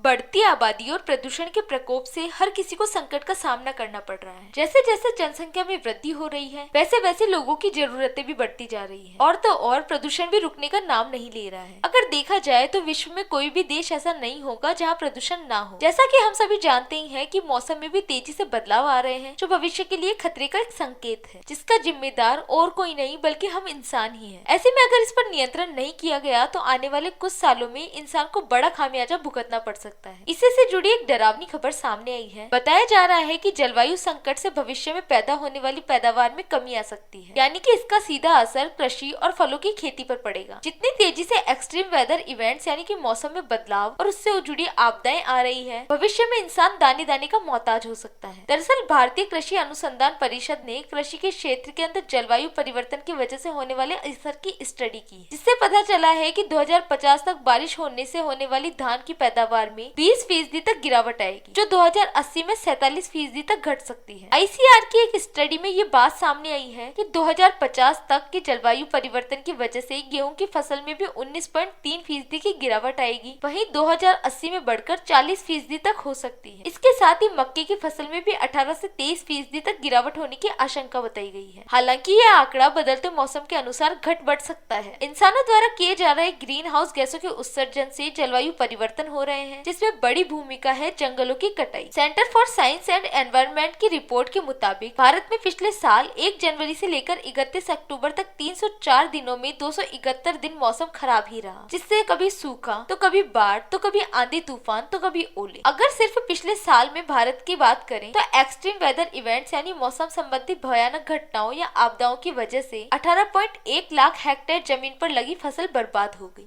बढ़ती आबादी और प्रदूषण के प्रकोप से हर किसी को संकट का सामना करना पड़ रहा है। जैसे जैसे जनसंख्या में वृद्धि हो रही है, वैसे वैसे लोगों की जरूरतें भी बढ़ती जा रही है। और तो और प्रदूषण भी रुकने का नाम नहीं ले रहा है। अगर देखा जाए तो विश्व में कोई भी देश ऐसा नहीं होगा जहाँ प्रदूषण ना हो। जैसा कि हम सभी जानते ही हैं कि मौसम में भी तेजी से बदलाव आ रहे हैं, जो भविष्य के लिए खतरे का एक संकेत है, जिसका जिम्मेदार और कोई नहीं बल्कि हम इंसान ही हैं। ऐसे में अगर इस पर नियंत्रण नहीं किया गया तो आने वाले कुछ सालों में इंसान को बड़ा खामियाजा भुगतना पड़ सकता है। इसी से जुड़ी एक डरावनी खबर सामने आई है। बताया जा रहा है कि जलवायु संकट से भविष्य में पैदा होने वाली पैदावार में कमी आ सकती है, यानी कि इसका सीधा असर कृषि और फलों की खेती पर पड़ेगा। जितनी तेजी से एक्सट्रीम वेदर इवेंट्स यानी कि मौसम में बदलाव और उससे जुड़ी आपदाएं आ रही है, भविष्य में इंसान दाने दाने का मोहताज हो सकता है। दरअसल भारतीय कृषि अनुसंधान परिषद ने कृषि के क्षेत्र के अंदर जलवायु परिवर्तन की वजह से होने वाले असर की स्टडी की, जिससे पता चला है कि 2050 तक बारिश होने से होने वाली धान की पैदावार में 20% तक गिरावट आएगी, जो 2080 में 47% तक घट सकती है। आईसीआर की एक स्टडी में ये बात सामने आई है कि 2050 तक के जलवायु परिवर्तन की वजह से गेहूं की फसल में भी 19.3% की गिरावट आएगी, वहीं 2080 में बढ़कर 40% तक हो सकती है। इसके साथ ही मक्के की फसल में भी 18 से 23% तक गिरावट होने की आशंका बताई गई है। हालांकि यह आंकड़ा बदलते मौसम के अनुसार घट बढ़ सकता है। इंसानों द्वारा किए जा रहे ग्रीन हाउस गैसों के उत्सर्जन से जलवायु परिवर्तन हो रहे हैं, जिसमें बड़ी भूमिका है जंगलों की कटाई। Centre for science and environment की रिपोर्ट के मुताबिक भारत में पिछले साल 1 जनवरी से लेकर 31 अक्टूबर तक 304 दिनों में 271 दिन मौसम खराब ही रहा, जिससे कभी सूखा तो कभी बाढ़ तो कभी आंधी तूफान तो कभी ओले। अगर सिर्फ पिछले साल में भारत की बात करें तो एक्सट्रीम वेदर इवेंट्स यानी मौसम संबंधी भयानक घटनाओं या आपदाओं की वजह से 18.1 लाख हेक्टेयर जमीन पर लगी फसल बर्बाद हो गई।